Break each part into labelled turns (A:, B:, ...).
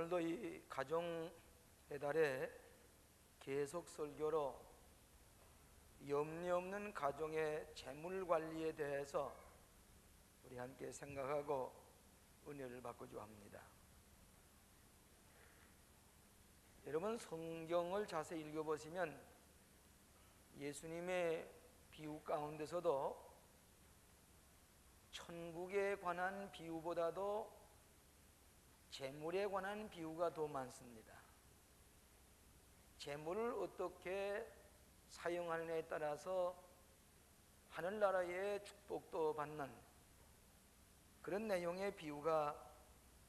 A: 오늘도 이 가정의 달에 계속 설교로 염려 없는 가정의 재물 관리에 대해서 우리 함께 생각하고 은혜를 받고자 합니다. 여러분, 성경을 자세히 읽어보시면 예수님의 비유 가운데서도 천국에 관한 비유보다도 재물에 관한 비유가 더 많습니다. 재물을 어떻게 사용하느냐에 따라서 하늘나라의 축복도 받는 그런 내용의 비유가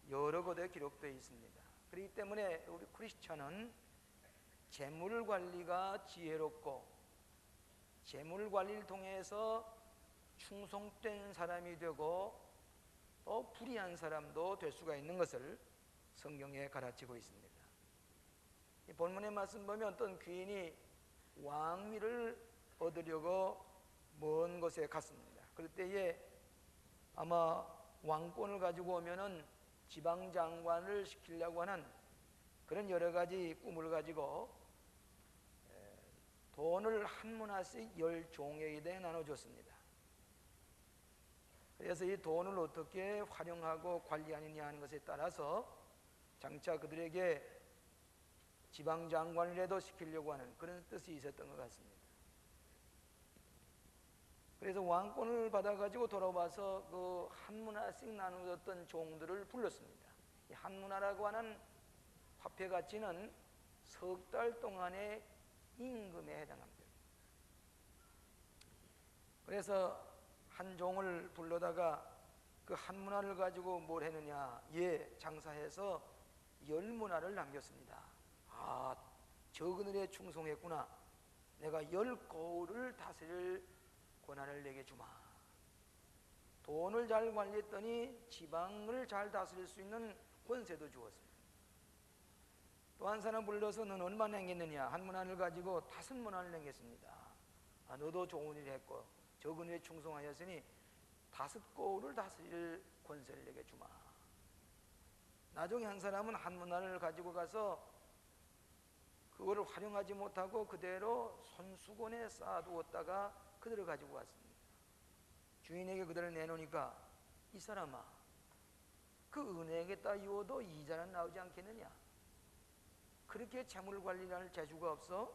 A: 여러 곳에 기록되어 있습니다. 그렇기 때문에 우리 크리스천은 재물 관리가 지혜롭고 재물 관리를 통해서 충성된 사람이 되고 또 불의한 사람도 될 수가 있는 것을 성경에 가르치고 있습니다. 이 본문의 말씀 보면 어떤 귀인이 왕위를 얻으려고 먼 곳에 갔습니다. 그럴 때에 아마 왕권을 가지고 오면은 지방장관을 시키려고 하는 그런 여러 가지 꿈을 가지고 돈을 한 문화씩 10종에게 대해 나눠줬습니다. 그래서 이 돈을 어떻게 활용하고 관리하느냐 하는 것에 따라서 장차 그들에게 지방장관이라도 시키려고 하는 그런 뜻이 있었던 것 같습니다. 그래서 왕권을 받아가지고 돌아와서 그 한 문화씩 나누었던 종들을 불렀습니다. 이 한 문화라고 하는 화폐 가치는 석 달 동안의 임금에 해당합니다. 그래서 한 종을 불러다가 그 한 문화를 가지고 뭘 했느냐, 장사해서 10문화를 남겼습니다. 아, 저 그늘에 충성했구나. 내가 10거울을 다스릴 권한을 내게 주마. 돈을 잘 관리했더니 지방을 잘 다스릴 수 있는 권세도 주었습니다. 또 한 사람 불러서 너는 얼마나 행했느냐, 한 문화를 가지고 5문화를 행했습니다. 아, 너도 좋은 일을 했고 저 그늘에 충성하였으니 5거울을 다스릴 권세를 내게 주마. 나중에 한 사람은 한 문화를 가지고 가서 그거를 활용하지 못하고 그대로 손수건에 쌓아두었다가 그대로 가지고 왔습니다. 주인에게 그대로 내놓으니까 이 사람아, 그 은행에다 이어도 이자는 나오지 않겠느냐? 그렇게 재물 관리를 할 재주가 없어?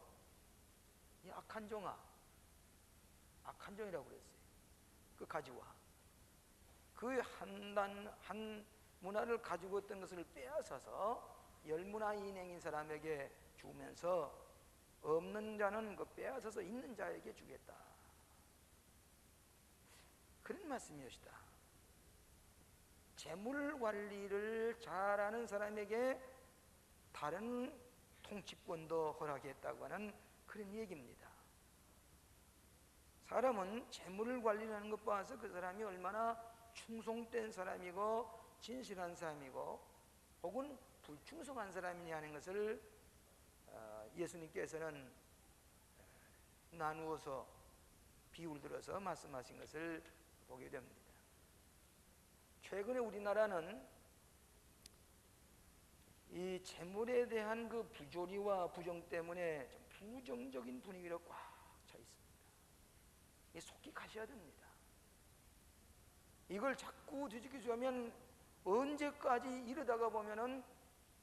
A: 이 악한 종아, 악한 종이라고 그랬어요. 그 가져와. 그 한 문화를 가지고 있던 것을 빼앗아서 10문화 이행인 사람에게 주면서 없는 자는 그 빼앗아서 있는 자에게 주겠다. 그런 말씀이었다. 재물 관리를 잘하는 사람에게 다른 통치권도 허락했다고 하는 그런 얘기입니다. 사람은 재물을 관리하는 것 봐서 그 사람이 얼마나 충성된 사람이고 진실한 사람이고 혹은 불충성한 사람이냐 하는 것을 예수님께서는 나누어서 비유를 들어서 말씀하신 것을 보게 됩니다. 최근에 우리나라는 이 재물에 대한 그 부조리와 부정 때문에 좀 부정적인 분위기로 꽉 차 있습니다. 이 속히 가셔야 됩니다. 이걸 자꾸 뒤집기주면 언제까지 이러다가 보면은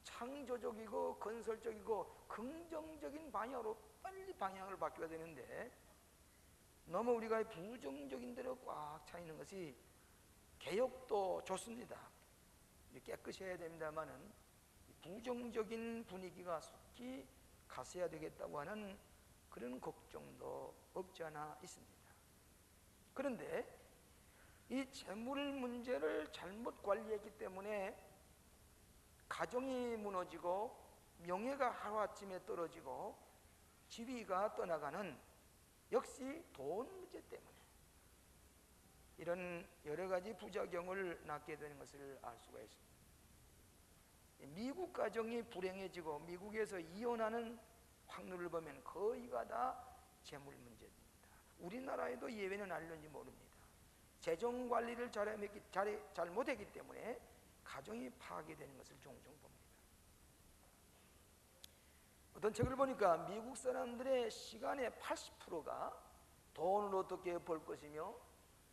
A: 창조적이고 건설적이고 긍정적인 방향으로 빨리 방향을 바뀌어야 되는데 너무 우리가 부정적인 대로 꽉 차 있는 것이, 개혁도 좋습니다. 깨끗해야 됩니다만은 부정적인 분위기가 속히 가셔야 되겠다고 하는 그런 걱정도 없지 않아 있습니다. 그런데 이 재물 문제를 잘못 관리했기 때문에 가정이 무너지고 명예가 하루아침에 떨어지고 지위가 떠나가는, 역시 돈 문제 때문에 이런 여러 가지 부작용을 낳게 되는 것을 알 수가 있습니다. 미국 가정이 불행해지고 미국에서 이혼하는 확률을 보면 거의가 다 재물 문제입니다. 우리나라에도 예외는 아닐는지 모릅니다. 재정 관리를 잘못했기 때문에 가정이 파괴되는 것을 종종 봅니다. 어떤 책을 보니까 미국 사람들의 시간의 80%가 돈을 어떻게 벌 것이며,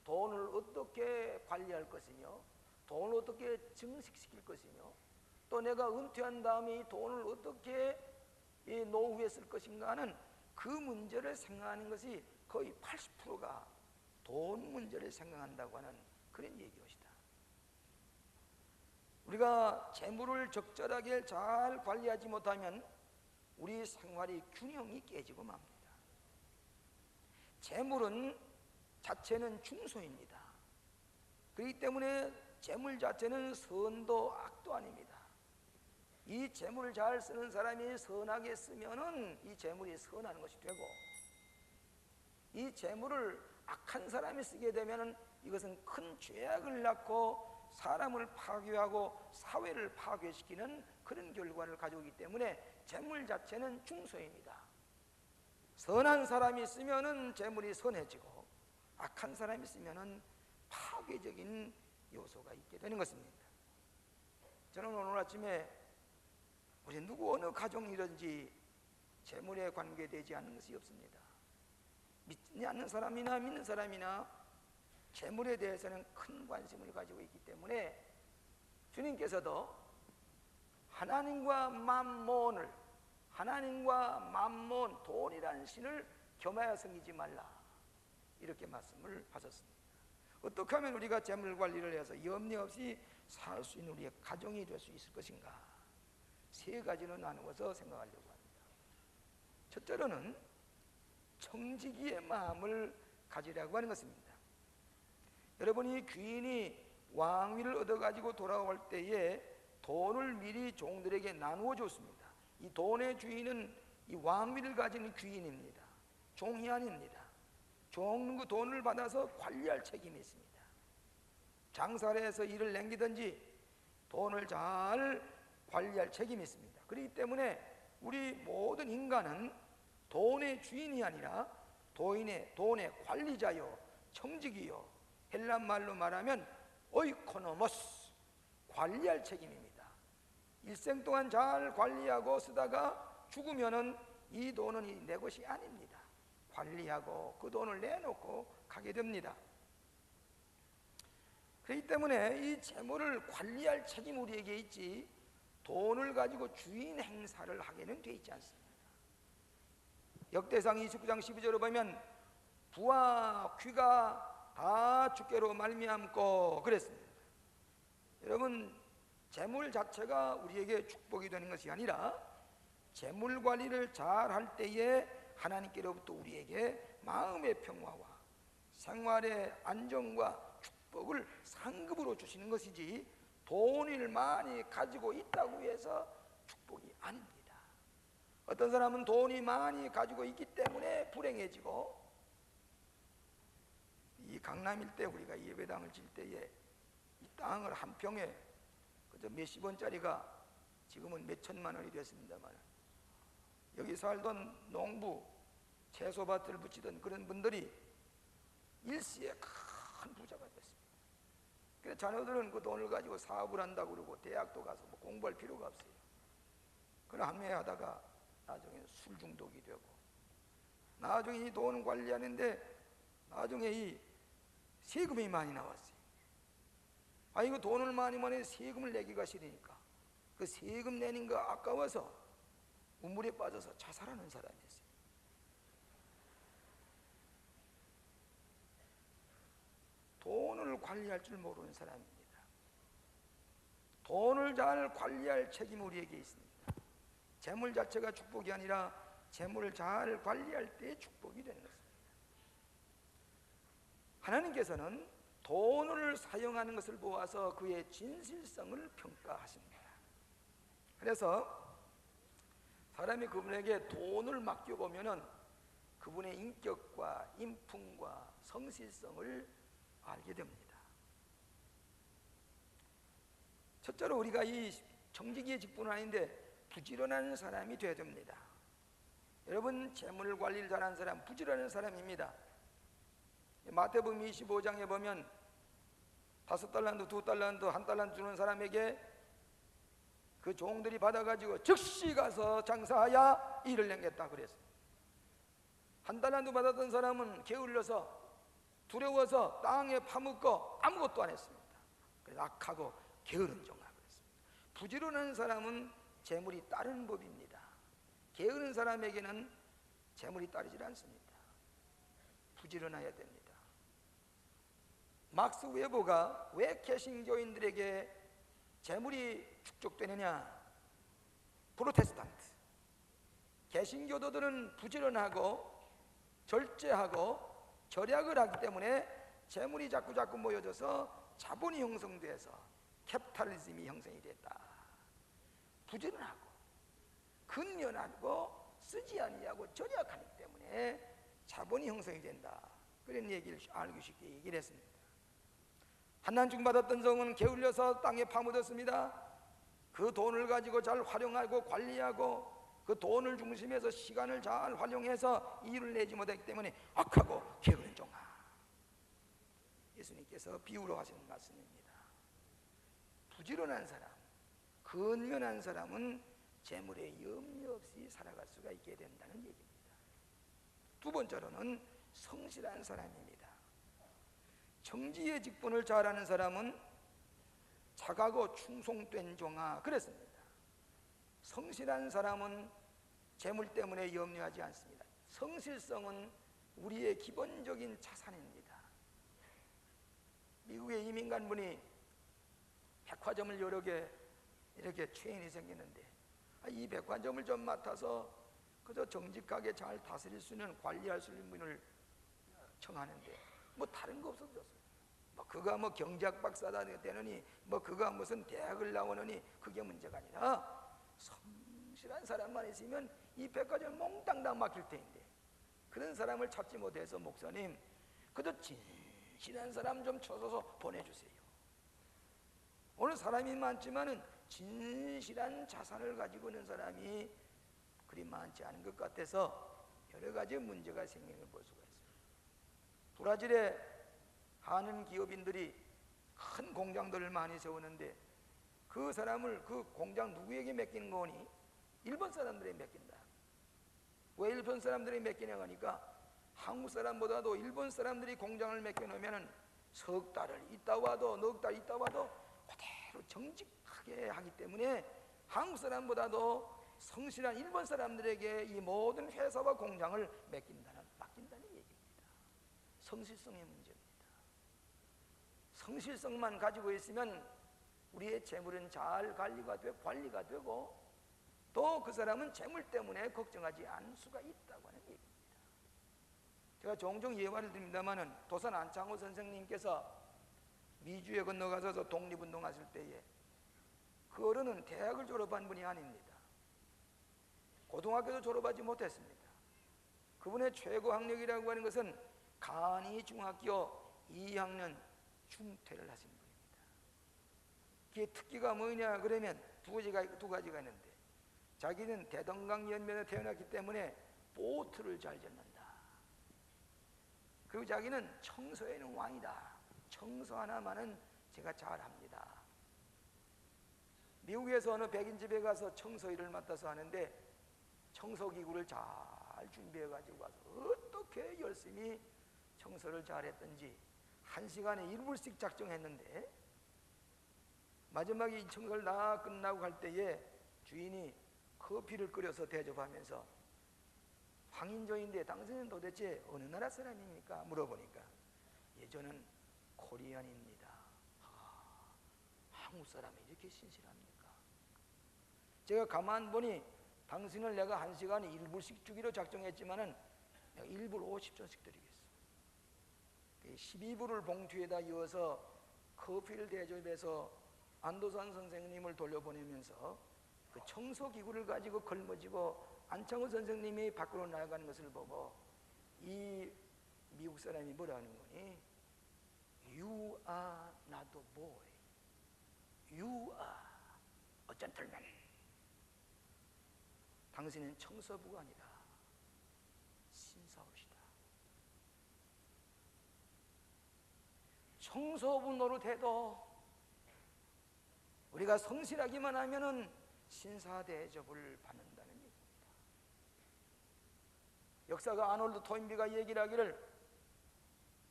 A: 돈을 어떻게 관리할 것이며, 돈을 어떻게 증식시킬 것이며, 또 내가 은퇴한 다음에 이 돈을 어떻게 이 노후에 쓸 것인가 하는 그 문제를 생각하는 것이 거의 80%가 돈 문제를 생각한다고 하는 그런 얘기였다. 우리가 재물을 적절하게 잘 관리하지 못하면 우리 생활의 균형이 깨지고 맙니다. 재물은 자체는 중소입니다. 그렇기 때문에 재물 자체는 선도 악도 아닙니다. 이 재물을 잘 쓰는 사람이 선하게 쓰면은 이 재물이 선한 것이 되고, 이 재물을 악한 사람이 쓰게 되면은 이것은 큰 죄악을 낳고 사람을 파괴하고 사회를 파괴시키는 그런 결과를 가져오기 때문에 재물 자체는 중소입니다. 선한 사람이 쓰면은 재물이 선해지고, 악한 사람이 쓰면은 파괴적인 요소가 있게 되는 것입니다. 저는 오늘 아침에 우리 누구 어느 가정이든지 재물에 관계되지 않는 것이 없습니다. 믿지 않는 사람이나 믿는 사람이나 재물에 대해서는 큰 관심을 가지고 있기 때문에 주님께서도 하나님과 맘몬을, 하나님과 맘몬, 돈이라는 신을 겸하여 섬기지 말라, 이렇게 말씀을 하셨습니다. 어떻게 하면 우리가 재물 관리를 해서 염려 없이 살 수 있는 우리의 가정이 될 수 있을 것인가? 세 가지로 나누어서 생각하려고 합니다. 첫째로는 청지기의 마음을 가지라고 하는 것입니다. 여러분이 귀인이 왕위를 얻어가지고 돌아올 때에 돈을 미리 종들에게 나누어 줬습니다. 이 돈의 주인은 이 왕위를 가지는 귀인입니다. 종이 아닙니다. 종은 그 돈을 받아서 관리할 책임이 있습니다. 장사를 해서 일을 남기든지 돈을 잘 관리할 책임이 있습니다. 그렇기 때문에 우리 모든 인간은 돈의 주인이 아니라 돈의 관리자요, 청지기요, 헬란 말로 말하면 오이코노모스, 관리할 책임입니다. 일생 동안 잘 관리하고 쓰다가 죽으면은 이 돈은 내 것이 아닙니다. 관리하고 그 돈을 내놓고 가게 됩니다. 그렇기 때문에 이 재물을 관리할 책임 우리에게 있지, 돈을 가지고 주인 행사를 하게는 돼 있지 않습니다. 역대상 29장 12절을 보면 부와 귀가 다 주께로 말미암고 그랬습니다. 여러분, 재물 자체가 우리에게 축복이 되는 것이 아니라 재물 관리를 잘 할 때에 하나님께로부터 우리에게 마음의 평화와 생활의 안정과 축복을 상급으로 주시는 것이지, 돈을 많이 가지고 있다고 해서 축복이 아닙니다. 어떤 사람은 돈이 많이 가지고 있기 때문에 불행해지고, 이 강남 일대 우리가 예배당을 질 때에 이 땅을 한 평에 그저 몇십 원짜리가 지금은 몇 천만 원이 됐습니다만, 여기 살던 농부, 채소밭을 붙이던 그런 분들이 일시에 큰 부자가 됐습니다. 그래서 자녀들은 그 돈을 가지고 사업을 한다고 그러고 대학도 가서 뭐 공부할 필요가 없어요. 그러나 한매하다가 나중에 술 중독이 되고, 나중에 이 돈 관리하는데 나중에 이 세금이 많이 나왔어요. 아, 이거 돈을 많이 세금을 내기가 싫으니까 그 세금 내는 거 아까워서 우물에 빠져서 자살하는 사람이 있어요. 돈을 관리할 줄 모르는 사람입니다. 돈을 잘 관리할 책임이 우리에게 있습니다. 재물 자체가 축복이 아니라 재물을 잘 관리할 때 축복이 되는 것입니다. 하나님께서는 돈을 사용하는 것을 보아서 그의 진실성을 평가하십니다. 그래서 사람이 그분에게 돈을 맡겨보면은 그분의 인격과 인품과 성실성을 알게 됩니다. 첫째로 우리가 이 청지기의 직분은 아닌데 부지런한 사람이 되어야 됩니다. 여러분, 재물 관리를 잘하는 사람, 부지런한 사람입니다. 마태복음 25장에 보면 5달란트, 2달란트, 1달란트 주는 사람에게 그 종들이 받아가지고 즉시 가서 장사하여 일을 내겠다 그랬어요. 한 달란트 받았던 사람은 게을러서 두려워서 땅에 파묻고 아무것도 안 했습니다. 그래서 악하고 게으른 종아 그랬습니다. 부지런한 사람은 재물이 따르는 법입니다. 게으른 사람에게는 재물이 따르질 않습니다. 부지런해야 됩니다. 막스 웨버가 왜 개신교인들에게 재물이 축적되느냐? 프로테스탄트 개신교도들은 부지런하고 절제하고 절약을 하기 때문에 재물이 자꾸 모여져서 자본이 형성돼서 캐피탈리즘이 형성이 됐다. 부지런하고 근면하고 쓰지 아니하고 절약하기 때문에 자본이 형성이 된다. 그런 얘기를 알기 쉽게 얘기를 했습니다. 한난중 받았던 성은 게을려서 땅에 파묻었습니다. 그 돈을 가지고 잘 활용하고 관리하고 그 돈을 중심해서 시간을 잘 활용해서 이윤을 내지 못하기 때문에 악하고 게으른 종아. 예수님께서 비유로 하시는 말씀입니다. 부지런한 사람, 근면한 사람은 재물에 염려 없이 살아갈 수가 있게 된다는 얘기입니다. 두 번째로는 성실한 사람입니다. 정지의 직분을 잘하는 사람은 착하고 충성된 종아 그랬습니다. 성실한 사람은 재물 때문에 염려하지 않습니다. 성실성은 우리의 기본적인 자산입니다. 미국의 이민간분이 백화점을 여러 개 이렇게 체인이 생겼는데 이 백화점을 좀 맡아서 그저 정직하게 잘 다스릴 수 있는 관리할 수 있는 분을 청하는데 뭐 다른 거 없어졌어요. 뭐 그가 뭐 경제학 박사다 되느니 뭐 그가 무슨 대학을 나오느니 그게 문제가 아니라 성실한 사람만 있으면 이 백화점 몽땅 막힐 텐데 그런 사람을 찾지 못해서 목사님 그저 진실한 사람 좀 쳐서 보내주세요. 오늘 사람이 많지만은 진실한 자산을 가지고 있는 사람이 그리 많지 않은 것 같아서 여러 가지 문제가 생기는 걸 볼 수가 있어요. 브라질에 하는 기업인들이 큰 공장들을 많이 세우는데 그 사람을 그 공장 누구에게 맡기는 거니? 일본 사람들에게 맡긴다. 왜 일본 사람들에게 맡기냐 하니까 한국 사람보다도 일본 사람들이 공장을 맡겨놓으면 석 달을 있다 와도 넉 달 있다 와도 그대로 정직하게 하기 때문에 한국 사람보다도 성실한 일본 사람들에게 이 모든 회사와 공장을 맡긴다는 얘기입니다. 성실성의 문제입니다. 성실성만 가지고 있으면 우리의 재물은 잘 관리가 되고 또 그 사람은 재물 때문에 걱정하지 않을 수가 있다고 하는 얘기입니다. 제가 종종 예화를 드립니다마는 도산 안창호 선생님께서 미주에 건너가서 독립운동하실 때에 그 어른은 대학을 졸업한 분이 아닙니다. 고등학교도 졸업하지 못했습니다. 그분의 최고 학력이라고 하는 것은 간이 중학교 2학년 중퇴를 하신 분입니다. 그게 특기가 뭐냐 그러면 두 가지가 있는데 자기는 대동강 연면에 태어났기 때문에 보트를 잘 젓는다. 그리고 자기는 청소에는 왕이다. 청소 하나만은 제가 잘합니다. 미국에서 어느 백인 집에 가서 청소 일을 맡아서 하는데 청소기구를 잘 준비해 가지고 와서 어떻게 열심히 청소를 잘했던지 1시간에 1불씩 작정했는데 마지막에 이 청소를 다 끝나고 갈 때에 주인이 커피를 끓여서 대접하면서 황인조인데 당신은 도대체 어느 나라 사람입니까? 물어보니까 저는 코리안입니다. 한국 사람이 이렇게 신실합니까? 제가 가만 보니 당신을 내가 1시간에 1불씩 주기로 작정했지만은 내가 1불 50전씩 드리겠어. 12불을 봉투에다 이어서 커피를 대접해서 안도산 선생님을 돌려보내면서 그 청소기구를 가지고 걸머지고 안창호 선생님이 밖으로 나아가는 것을 보고 이 미국 사람이 뭐라 하는 거니? You are not a boy. You are a gentleman. 당신은 청소부가 아니라 신사옥이다. 청소부 노릇해도 우리가 성실하기만 하면은 신사대접을 받는다는 얘기입니다. 역사가 아놀드 토인비가 얘기를 하기를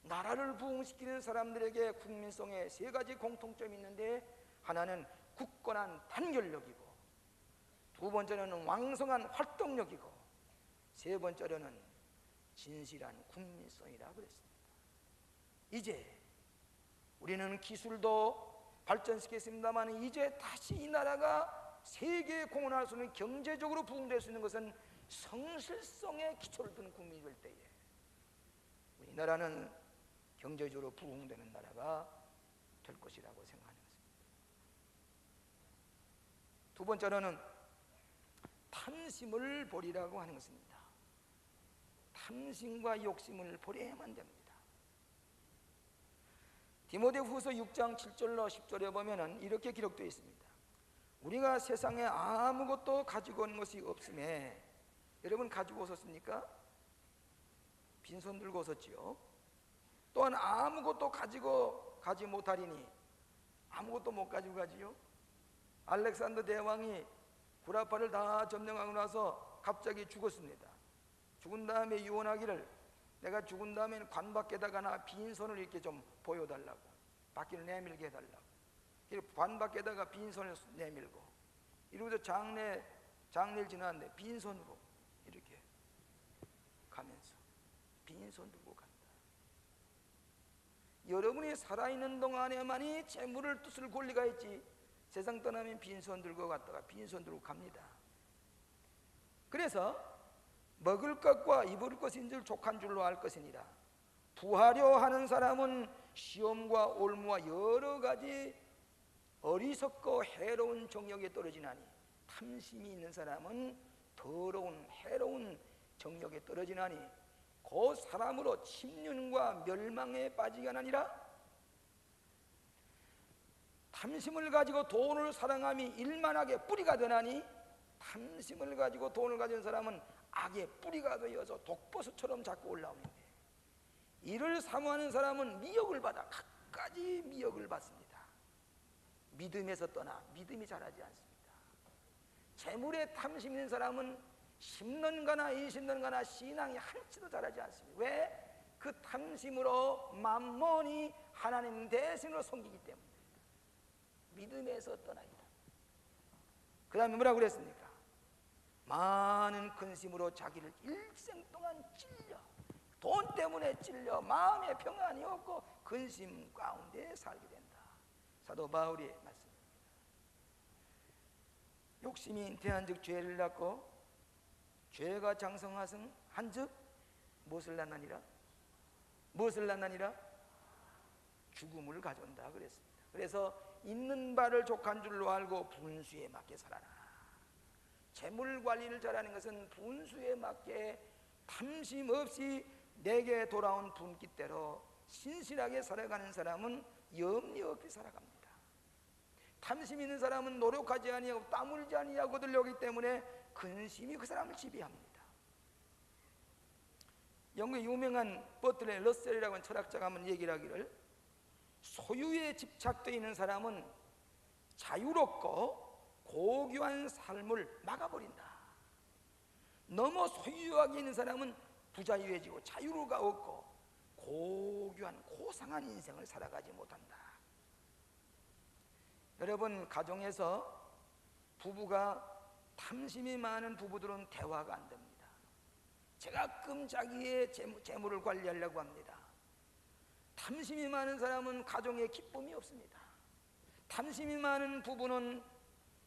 A: 나라를 부흥시키는 사람들에게 국민성에 세 가지 공통점이 있는데, 하나는 굳건한 단결력이고, 두 번째로는 왕성한 활동력이고, 세 번째로는 진실한 국민성이라 그랬습니다. 이제 우리는 기술도 발전시켰습니다만 이제 다시 이 나라가 세계에 공헌할 수 있는, 경제적으로 부흥될 수 있는 것은 성실성에 기초를 둔 국민이 될 때에 우리나라는 경제적으로 부흥되는 나라가 될 것이라고 생각하는 것입니다. 두 번째로는 탐심을 버리라고 하는 것입니다. 탐심과 욕심을 버려야만 됩니다. 디모데후서 6장 7절로 10절에 보면은 이렇게 기록되어 있습니다. 우리가 세상에 아무것도 가지고 온 것이 없음에, 여러분 가지고 오셨습니까? 빈손 들고 오셨지요. 또한 아무것도 가지고 가지 못하리니, 아무것도 못 가지고 가지요. 알렉산더 대왕이 구라파를 다 점령하고 나서 갑자기 죽었습니다. 죽은 다음에 유언하기를, 내가 죽은 다음에는 관 밖에다가 나 빈손을 이렇게 좀 보여달라고, 바퀴를 내밀게 해달라고. 관 밖에다가 빈손을 내밀고, 이러고서 장례를 지났는데 빈손으로 이렇게 가면서 빈손 들고 간다. 여러분이 살아있는 동안에만이 재물을 뜻을 권리가 있지, 세상 떠나면 빈손 들고 갔다가 빈손 들고 갑니다. 그래서 먹을 것과 입을 것인 줄 족한 줄로 알 것이니라. 부하려 하는 사람은 시험과 올무와 여러 가지 어리석고 해로운 정욕에 떨어지나니, 탐심이 있는 사람은 더러운 해로운 정욕에 떨어지나니 곧 사람으로 침륜과 멸망에 빠지게 하나니라. 탐심을 가지고 돈을 사랑함이 일만하게 뿌리가 되나니, 탐심을 가지고 돈을 가진 사람은 악의 뿌리가 되어서 독버섯처럼 자꾸 올라오는데, 이를 사모하는 사람은 미역을 받아 갖가지 미역을 받습니다. 믿음에서 떠나 믿음이 자라지 않습니다. 재물에 탐심 있는 사람은 10년가나 20년가나 신앙이 한치도 자라지 않습니다. 왜? 그 탐심으로 만몬이 하나님 대신으로 섬기기 때문입니다. 믿음에서 떠나있다. 그 다음에 뭐라고 그랬습니까? 많은 근심으로 자기를 일생 동안 찔려, 돈 때문에 찔려 마음에 평안이 없고 근심 가운데 살게 된다. 사도 바울이 말씀입니다. 욕심이 잉태한즉 죄를 낳고, 죄가 장성한즉 무엇을 낳나니라? 무엇을 낳나니라? 죽음을 가져온다 그랬습니다. 그래서 있는 바를 족한 줄로 알고 분수에 맞게 살아라. 재물 관리를 잘하는 것은 분수에 맞게 탐심 없이 내게 돌아온 분깃대로 신실하게 살아가는 사람은 염려 없이 살아갑니다. 탐심 있는 사람은 노력하지 아니하고 땀 흘지 아니하고 들려오기 때문에 근심이 그 사람을 지배합니다. 영국의 유명한 버틀레 러셀이라고 하는 철학자가 한번 얘기를 하기를, 소유에 집착되어 있는 사람은 자유롭고 고귀한 삶을 막아버린다. 너무 소유하게 있는 사람은 부자유해지고 자유가 없고 고귀한 고상한 인생을 살아가지 못한다. 여러분, 가정에서 부부가 탐심이 많은 부부들은 대화가 안 됩니다. 제가끔 자기의 재물을 관리하려고 합니다. 탐심이 많은 사람은 가정에 기쁨이 없습니다. 탐심이 많은 부부는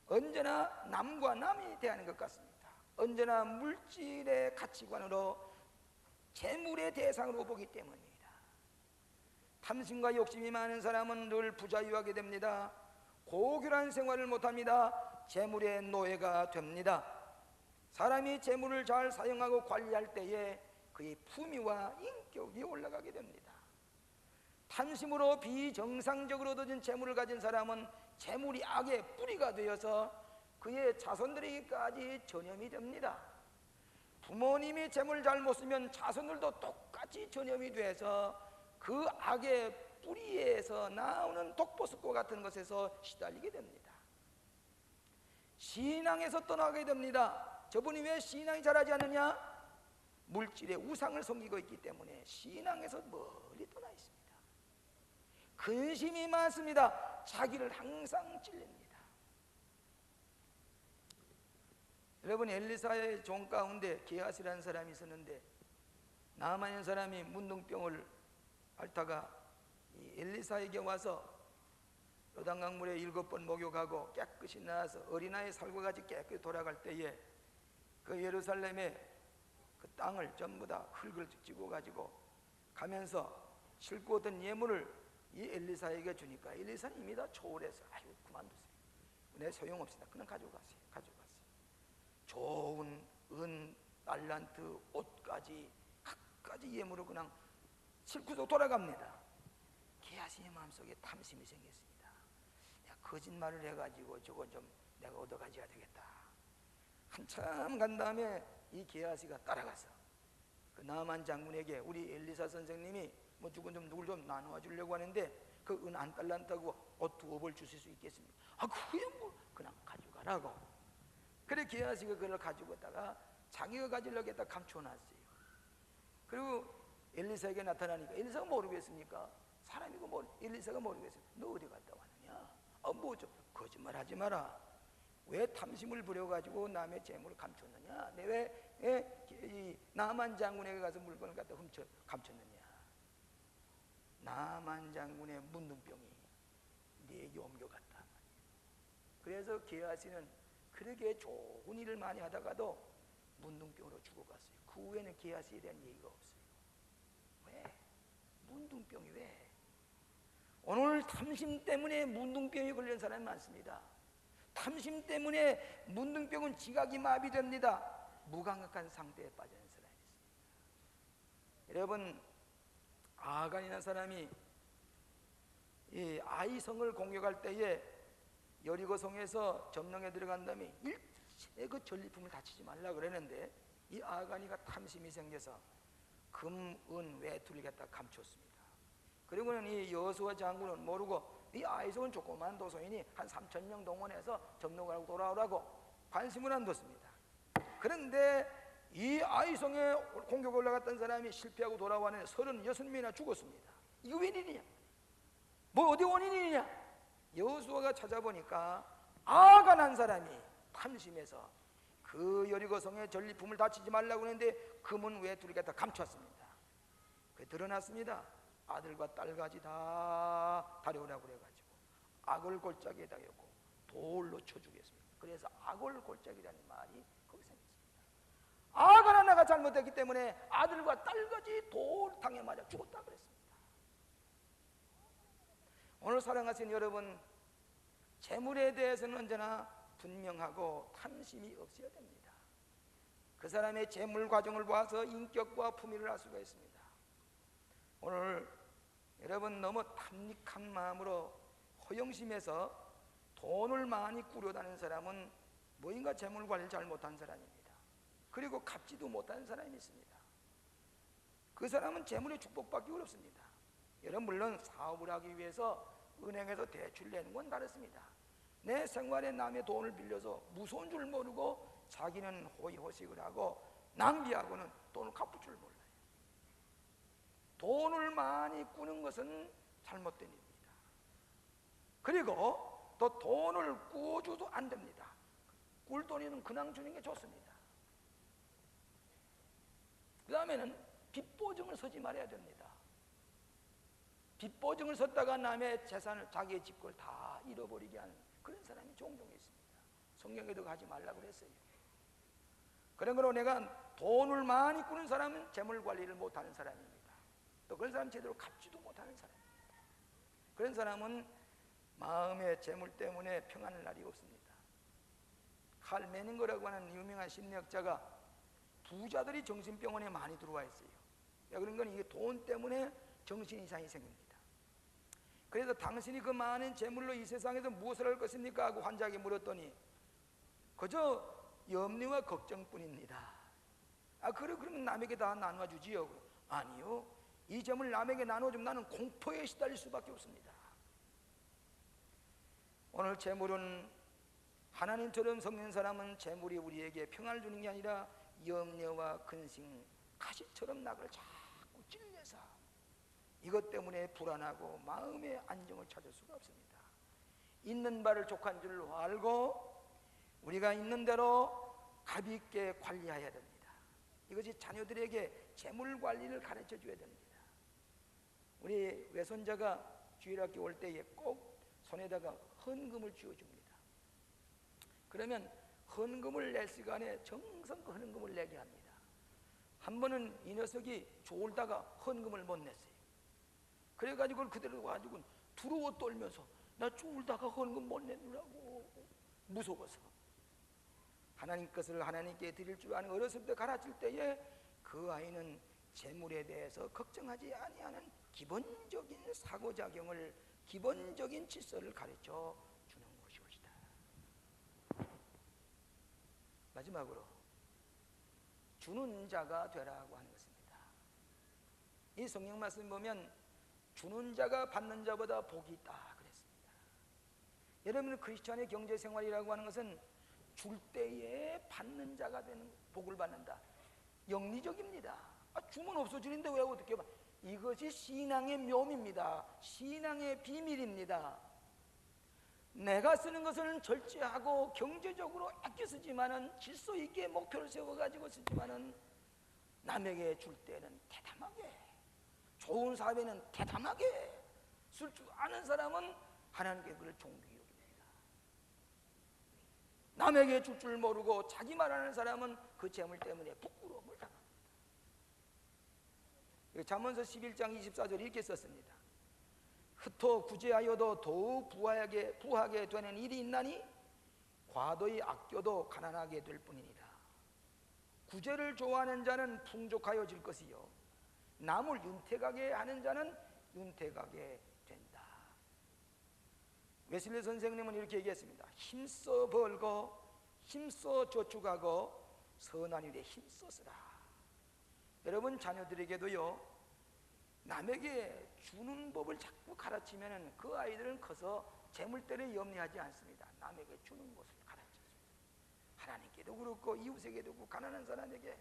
A: 언제나 남과 남이 대하는 것 같습니다. 언제나 물질의 가치관으로 재물의 대상으로 보기 때문입니다. 탐심과 욕심이 많은 사람은 늘 부자유하게 됩니다. 고귀한 생활을 못합니다. 재물의 노예가 됩니다. 사람이 재물을 잘 사용하고 관리할 때에 그의 품위와 인격이 올라가게 됩니다. 탐심으로 비정상적으로 얻어진 재물을 가진 사람은 재물이 악의 뿌리가 되어서 그의 자손들에게까지 전염이 됩니다. 부모님이 재물을 잘못 쓰면 자손들도 똑같이 전염이 돼서 그 악의 뿌리에서 나오는 독버섯과 같은 것에서 시달리게 됩니다. 신앙에서 떠나게 됩니다. 저분이 왜 신앙이 자라지 않느냐? 물질의 우상을 섬기고 있기 때문에 신앙에서 멀리 떠나 있습니다. 근심이 많습니다. 자기를 항상 찔립니다. 여러분, 엘리사의 종 가운데 게하시라는 사람이 있었는데, 나아만이라는 사람이 문둥병을 앓다가 이 엘리사에게 와서 요단강물에 7번 목욕하고 깨끗이 나와서 어린아이 살과 같이 깨끗이 돌아갈 때에 그 예루살렘의 그 땅을 전부 다 흙을 찌고 가지고 가면서 싣고 오던 예물을 이 엘리사에게 주니까 엘리사는 이미 다 초월해서 아유 그만두세요. 내 소용없습니다. 그냥 가져가세요. 좋은 은, 달란트, 옷까지 갖가지 예물을 그냥 싣고서 돌아갑니다. 게하시의 마음속에 탐심이 생겼습니다. 내가 거짓말을 해가지고 저거 좀 내가 얻어가져야 되겠다. 한참 간 다음에 이 게하시가 따라가서 그 나만 장군에게 우리 엘리사 선생님이 뭐 죽은 좀 누굴 좀 나누어 주려고 하는데 그 은 한 달란트하고 옷 2벌 주실 수 있겠습니까? 아 그게 뭐 그냥 가져가라고. 그래 게하시가 그걸 가지고 있다가 자기가 가지려고 했다 감춰놨어요. 그리고 엘리사에게 나타나니까 엘리사가 모르겠습니까? 사람이고 엘리사가 모르겠어요. 너 어디 갔다 왔느냐? 뭐 좀 거짓말하지 마라. 왜 탐심을 부려가지고 남의 재물을 감췄느냐? 내 왜 나만 장군에게 가서 물건을 갖다 감췄느냐? 나만 장군의 문둥병이 네게 옮겨갔다. 그래서 게하시는 그렇게 좋은 일을 많이 하다가도 문둥병으로 죽어갔어요. 그 후에는 게하시에 대한 얘기가 없어요. 왜? 문둥병이 왜? 오늘 탐심 때문에 문둥병이 걸린 사람이 많습니다. 탐심 때문에 문둥병은 지각이 마비됩니다. 무감각한 상태에 빠지는 사람이 있습니다. 여러분, 아간이라는 사람이 이 아이성을 공격할 때에 여리고 성에서 점령에 들어간 다음에 일체 그 전리품을 다치지 말라 그랬는데 이 아간이가 탐심이 생겨서 금, 은, 외투를 갖다 감췄습니다. 그리고는 이 여호수아 장군은 모르고 이 아이성은 조그만 도성이니 한 3,000명 동원해서 점령을 하고 돌아오라고 관심을 안 뒀습니다. 그런데 이 아이성에 공격 올라갔던 사람이 실패하고 돌아와는 36명이나 죽었습니다. 이거 웬일이냐? 뭐 어디 원인이냐? 여호수아가 찾아보니까 아간 한 사람이 탐심해서 그 여리고성의 전리품을 다치지 말라고 했는데 금은 외투를 갖다 감췄습니다. 그게 드러났습니다. 아들과 딸까지 다 다려오라고 그래가지고 악을 골짜기에다 였고 돌로 쳐 죽였습니다. 그래서 악을 골짜기라는 말이 거기서 생겼습니다. 아간 하나가 잘못했기 때문에 아들과 딸까지 돌탕에 맞아 죽었다 그랬습니다. 오늘 사랑하시는 여러분, 재물에 대해서는 언제나 분명하고 탐심이 없어야 됩니다. 그 사람의 재물 과정을 보아서 인격과 품위를 알 수가 있습니다. 오늘 여러분 너무 탐닉한 마음으로 허영심에서 돈을 많이 꾸려다니는 사람은 뭐인가 재물 관리를 잘 못한 사람입니다. 그리고 갚지도 못하는 사람이 있습니다. 그 사람은 재물의 축복받기 어렵습니다. 여러분 물론 사업을 하기 위해서 은행에서 대출 내는 건 다르습니다. 내 생활에 남의 돈을 빌려서 무서운 줄 모르고 자기는 호의호식을 하고 낭비하고는 돈을 갚을 줄 몰라요. 돈을 많이 꾸는 것은 잘못된 일입니다. 그리고 또 돈을 꾸어줘도 안 됩니다. 꿀 돈이는 그냥 주는 게 좋습니다. 그 다음에는 빚보증을 서지 말아야 됩니다. 빚보증을 섰다가 남의 재산을 자기의 집걸 다 잃어버리게 하는 그런 사람이 종종 있습니다. 성경에도 가지 말라고 그랬어요. 그런 거로 내가 돈을 많이 꾸는 사람은 재물 관리를 못하는 사람입니다. 또 그런 사람은 제대로 갚지도 못하는 사람입니다. 그런 사람은 마음의 재물 때문에 평안할 날이 없습니다. 칼 메닝거라고 하는 유명한 심리학자가 부자들이 정신병원에 많이 들어와 있어요. 그런 건 이게 돈 때문에 정신 이상이 생깁니다. 그래서 당신이 그 많은 재물로 이 세상에서 무엇을 할 것입니까? 하고 환자에게 물었더니 그저 염려와 걱정뿐입니다. 그러면 남에게 다 나눠주지요. 아니요, 이 재물 남에게 나눠주면 나는 공포에 시달릴 수밖에 없습니다. 오늘 재물은 하나님처럼 섬기는 사람은 재물이 우리에게 평안을 주는 게 아니라 염려와 근심, 가시처럼 나를 자꾸 찔려서 이것 때문에 불안하고 마음의 안정을 찾을 수가 없습니다. 있는 바를 족한 줄 알고 우리가 있는 대로 가비 있게 관리해야 됩니다. 이것이 자녀들에게 재물 관리를 가르쳐 줘야 됩니다. 우리 외손자가 주일학교 올 때에 꼭 손에다가 헌금을 쥐어줍니다. 그러면 헌금을 낼 시간에 정성껏 헌금을 내게 합니다. 한 번은 이 녀석이 졸다가 헌금을 못 냈어요. 그래가지고 그대로 가지고 두려워 떨면서 나 졸다가 헌금 못 내느라고 무서워서 하나님 것을 하나님께 드릴 줄 아는 어렸을 때 가르칠 때에 그 아이는 재물에 대해서 걱정하지 아니하는 기본적인 사고작용을, 기본적인 질서를 가르쳐 주는 것이옵니다. 마지막으로 주는 자가 되라고 하는 것입니다. 이 성경 말씀 보면 주는 자가 받는 자보다 복이 있다 그랬습니다. 여러분, 크리스천의 경제생활이라고 하는 것은 줄 때에 받는 자가 되는, 복을 받는다, 영리적입니다. 주면 없어지는데 왜 어떻게 봐? 이것이 신앙의 묘미입니다. 신앙의 비밀입니다. 내가 쓰는 것은 절제하고 경제적으로 아껴 쓰지만은, 질서 있게 목표를 세워가지고 쓰지만은, 남에게 줄 때는 대담하게, 좋은 사회는 대담하게 쓸 줄 아는 사람은 하나님께 그를 존귀히 여깁니다. 남에게 줄 줄 모르고 자기 말하는 사람은 그 재물 때문에 부끄러움을 당합니다. 잠언서 11장 24절에 이렇게 썼습니다. 흩어 구제하여도 더욱 부하게 되는 일이 있나니 과도히 아껴도 가난하게 될 뿐이니라. 구제를 좋아하는 자는 풍족하여질 것이요 남을 윤택하게 하는 자는 윤택하게 된다. 웨슬리 선생님은 이렇게 얘기했습니다. 힘써 벌고 힘써 저축하고 선한 일에 힘써 쓰라. 여러분, 자녀들에게도요, 남에게 주는 법을 자꾸 가르치면 그 아이들은 커서 재물때를 염려하지 않습니다. 남에게 주는 것을 가르쳐줍니다. 하나님께도 그렇고 이웃에게도 그렇고 가난한 사람에게.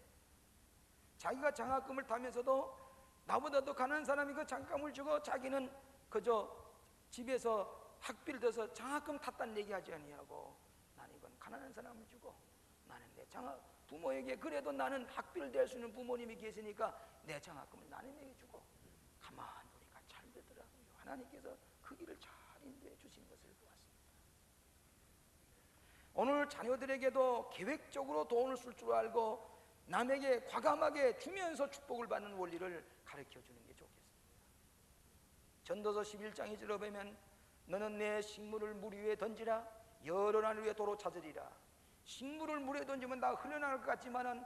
A: 자기가 장학금을 타면서도 나보다도 가난한 사람이 그 장학금을 주고 자기는 그저 집에서 학비를 들어서 장학금 탔다는 얘기하지 아니하고, 나는 이건 가난한 사람을 주고, 나는 내 부모에게 그래도 나는 학비를 댈 수 있는 부모님이 계시니까 내 장학금을 나님에게 주고, 가만 보니까 잘 되더라고요. 하나님께서 그 길을 잘 인도해 주신 것을 보았습니다. 오늘 자녀들에게도 계획적으로 돈을 쓸 줄 알고 남에게 과감하게 주면서 축복을 받는 원리를 가르쳐 주는 게 좋겠습니다. 전도서 11장 2절에 보면 너는 내 식물을 물 위에 던지라 여러 날 위에 도로 찾으리라. 식물을 물에 던지면 다 흘러나갈 것 같지만은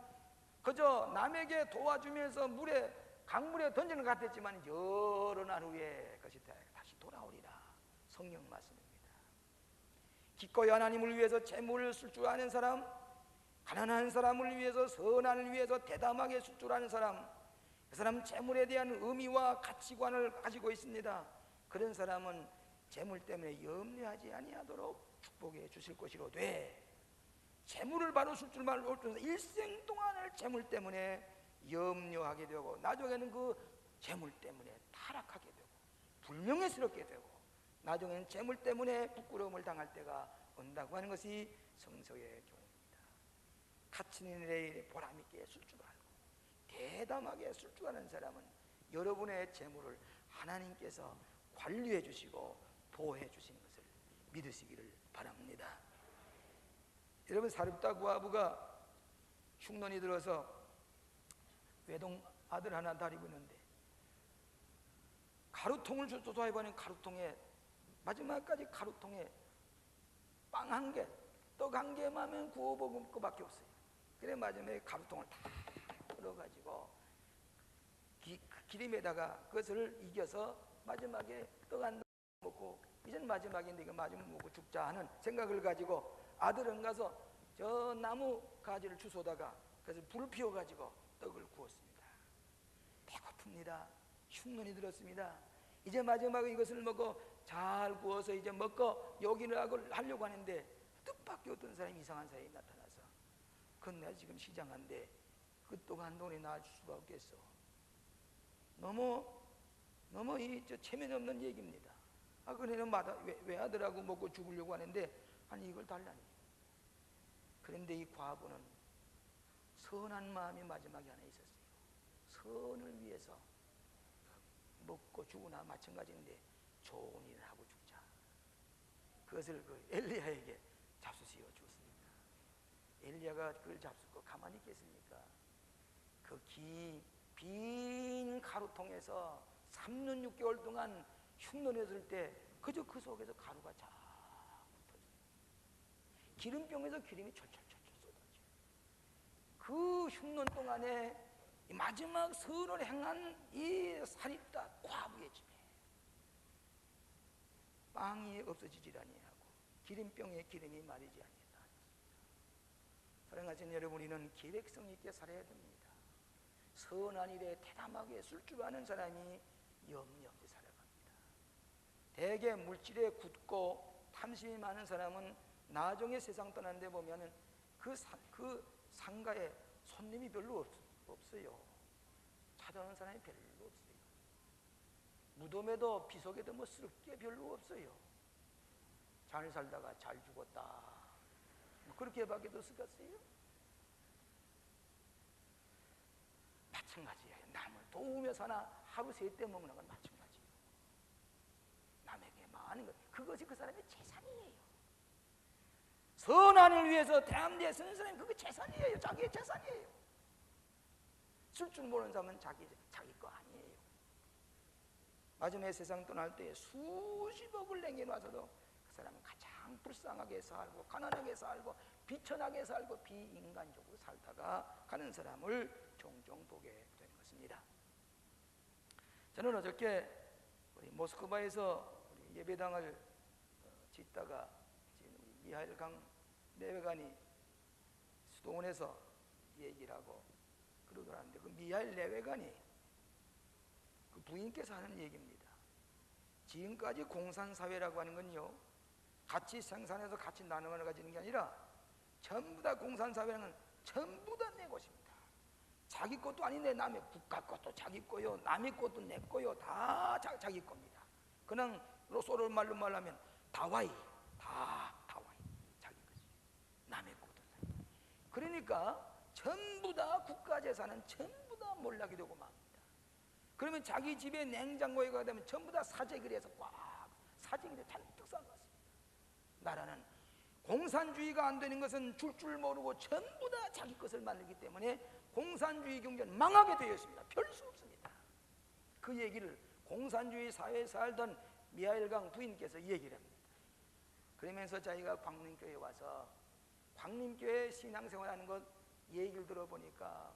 A: 그저 남에게 도와주면서 강물에 던지는 것 같았지만 여러 날 후에 그것이 다시 돌아오리라. 성경 말씀입니다. 기꺼이 하나님을 위해서 재물을 쓸 줄 아는 사람, 가난한 사람을 위해서, 선한을 위해서 대담하게 쓸 줄 아는 사람, 그 사람은 재물에 대한 의미와 가치관을 가지고 있습니다. 그런 사람은 재물 때문에 염려하지 아니하도록 축복해 주실 것이로되, 재물을 바로 쓸 줄 알고 일생 동안을 재물 때문에 염려하게 되고 나중에는 그 재물 때문에 타락하게 되고 불명예스럽게 되고 나중에는 재물 때문에 부끄러움을 당할 때가 온다고 하는 것이 성서의 교훈입니다. 가치 있는 일에 보람 있게 쓸 줄 알고 대담하게 쓸 줄 아는 사람은 여러분의 재물을 하나님께서 관리해 주시고 보호해 주시는 것을 믿으시기를 바랍니다. 여러분, 사렙다 구하부가 흉년이 들어서 외동 아들 하나 다리고 있는데 가루통을 줬어도 해보니 가루통에 마지막까지 가루통에 빵 한 개, 떡 한 개만 구워 먹을 것밖에 없어요. 그래 마지막에 가루통을 다 풀어가지고 기름에다가 그것을 이겨서 마지막에 떡 한 개 먹고 이젠 마지막인데 이거 마지막 먹고 죽자 하는 생각을 가지고 아들은 가서 저 나무 가지를 주워다가 그래서 불을 피워가지고 떡을 구웠습니다. 배고픕니다. 흉년이 들었습니다. 이제 마지막에 이것을 먹고 잘 구워서 이제 먹고 요기를 하려고 하는데 뜻밖의 어떤 사람이 이상한 사람이 나타나서 그건 내가 지금 시장한데 그 또한 돈이 나아질 수가 없겠어. 너무 이 체면 없는 얘기입니다. 그네는 외아들하고 먹고 죽으려고 하는데 아니 이걸 달라니. 그런데 이 과부는 선한 마음이 마지막에 하나 있었어요. 선을 위해서 먹고 죽으나 마찬가지인데 좋은 일을 하고 죽자. 그것을 그 엘리야에게 잡수시어 주었습니다. 엘리야가 그걸 잡수고 가만히 있겠습니까? 그 빈 가루통에서 3년 6개월 동안 흉년했을 때 그저 그 속에서 가루가 쫙 붙어져요. 기름병에서 기름이 철철철철 쏟아져요. 그 흉년 동안에 마지막 선을 행한 이 사립다 과부의 집에 빵이 없어지질 아니하고 기름병에 기름이 마르지 아니하다. 사랑하시는 여러분, 우리는 계획성 있게 살아야 됩니다. 선한 일에 대담하게 쓸 줄 아는 사람이 염려 없이 살아갑니다. 대개 물질에 굳고 탐심이 많은 사람은 나중에 세상 떠나는데 보면은 그 상가에 손님이 별로 없어요. 찾아오는 사람이 별로 없어요. 무덤에도 비석에도 뭐 쓸 게 별로 없어요. 잘 살다가 잘 죽었다, 뭐 그렇게밖에 더 쓰겠어요? 마찬가지예요. 남을 도우며 사나 하루 세 때 먹는 건 마찬가지예요. 남에게 많은 것, 그것이 그 사람의 재산이에요. 선한을 위해서 대함대에 쓰는 사람이 그게 재산이에요. 자기의 재산이에요. 쓸 줄 모르는 사람은 자기 거 아니에요. 마지막에 세상 떠날 때 수십억을 남겨놔서도 그 사람은 가장 불쌍하게 살고 가난하게 살고 비천하게 살고 비인간적으로 살다가 가는 사람을 종종 보게 되는 것입니다. 저는 어저께 우리 모스크바에서 우리 예배당을 짓다가 지금 우리 미하일 강 내외관이 수도원에서 얘기를 하고 그러더라는데, 그 미하일 내외관이 그 부인께서 하는 얘기입니다. 지금까지 공산사회라고 하는 건요, 같이 생산해서 같이 나누어 가지는 게 아니라 전부 다 공산사회는 전부 다 내 것입니다. 자기 것도 아닌데 남의 국가 것도 자기 거요, 남의 것도 내 거요, 다 자기 겁니다. 그냥 로소를 말로 말하면 다와이, 다와이, 자기 거지. 남의 것도 자기. 그러니까 전부 다 국가 재산은 전부 다 몰락이 되고 맙니다. 그러면 자기 집에 냉장고에 가게 되면 전부 다 사재기를 해서 꽉 사재기를 잔뜩 쌓아놨습니다. 나라는 공산주의가 안 되는 것은 줄 모르고 전부 다 자기 것을 만들기 때문에 공산주의 경제는 망하게 되어 있습니다. 별 수 없습니다. 그 얘기를 공산주의 사회에 살던 미하일강 부인께서 얘기를 합니다. 그러면서 자기가 광림교회에 와서 광림교회 신앙생활하는 것 얘기를 들어보니까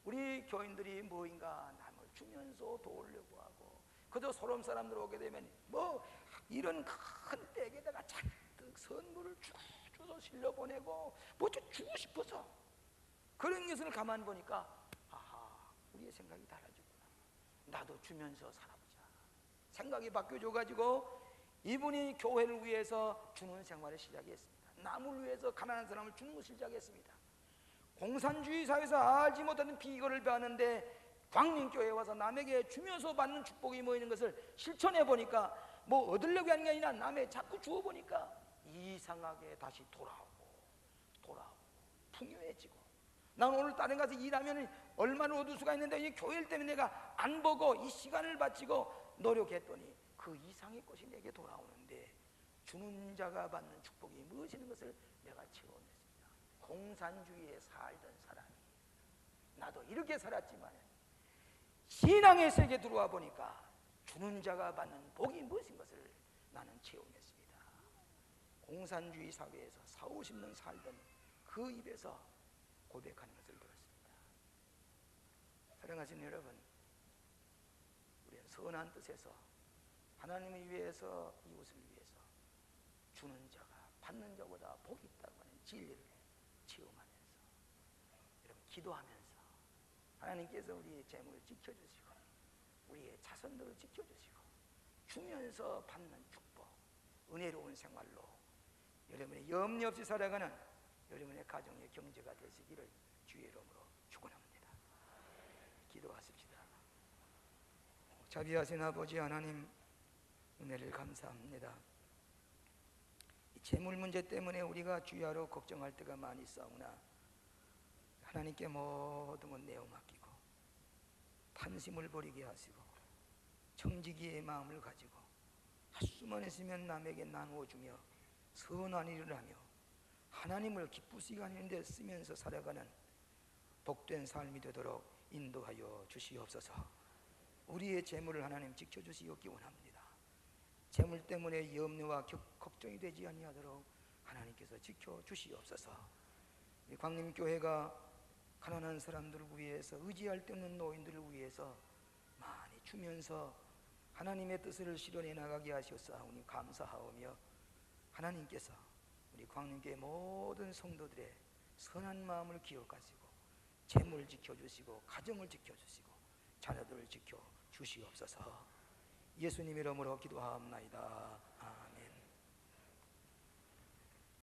A: 우리 교인들이 뭐인가 남을 주면서 도우려고 하고, 그저 소름 사람들 오게 되면 뭐 이런 큰 백에다가 잔뜩 선물을 주서 실려보내고 뭐 좀 주고 싶어서, 그런 것을 가만 보니까 아하, 우리의 생각이 달라지구나. 나도 주면서 살아보자. 생각이 바뀌어져가지고 이분이 교회를 위해서 주는 생활을 시작했습니다. 남을 위해서 가난한 사람을 주는 것을 시작했습니다. 공산주의 사회에서 알지 못하는 비결을 배웠는데 광림교회에 와서 남에게 주면서 받는 축복이 모이는 것을 실천해 보니까 뭐 얻으려고 하는 게 아니라 남에게 자꾸 주어 보니까 이상하게 다시 돌아오고 풍요해지고, 난 오늘 다른 가서 일하면 얼마나 얻을 수가 있는데 이 교회 때문에 내가 안 보고 이 시간을 바치고 노력했더니 그 이상의 것이 내게 돌아오는데 주는 자가 받는 축복이 무엇이는 것을 내가 체험했습니다. 공산주의에 살던 사람이 나도 이렇게 살았지만 신앙의 세계에 들어와 보니까 주는 자가 받는 복이 무엇인 것을 나는 체험했습니다. 공산주의 사회에서 40-50년 살던 그 입에서 고백하는 것을 들었습니다. 사랑하시는 여러분, 우리는 선한 뜻에서 하나님을 위해서, 이웃을 위해서 주는 자가 받는 자보다 복이 있다고 하는 진리를 체험하면서, 여러분 기도하면서 하나님께서 우리의 재물을 지켜주시고 우리의 자손들을 지켜주시고 주면서 받는 축복, 은혜로운 생활로 여러분의 염려 없이 살아가는 여러분의 가정의 경제가 되시기를 주의 이름으로 축원합니다. 기도하십시다. 자비하신 아버지 하나님, 은혜를 감사합니다. 이 재물 문제 때문에 우리가 주야로 걱정할 때가 많이 싸우나 하나님께 모든 것 내어 맡기고 탐심을 버리게 하시고 청지기의 마음을 가지고 할 수만 있으면 남에게 나누어 주며 선한 일을 하며 하나님을 기쁘시게 하는 데 쓰면서 살아가는 복된 삶이 되도록 인도하여 주시옵소서. 우리의 재물을 하나님 지켜주시옵기 원합니다. 재물 때문에 염려와 걱정이 되지 아니하도록 하나님께서 지켜주시옵소서. 이 광림교회가 가난한 사람들을 위해서, 의지할 데 없는 노인들을 위해서 많이 주면서 하나님의 뜻을 실현해 나가게 하셨사오니 감사하오며, 하나님께서 우리 광림교회 모든 성도들의 선한 마음을 기억하시고 재물을 지켜주시고 가정을 지켜주시고 자녀들을 지켜주시옵소서. 예수님 이름으로 기도하옵나이다.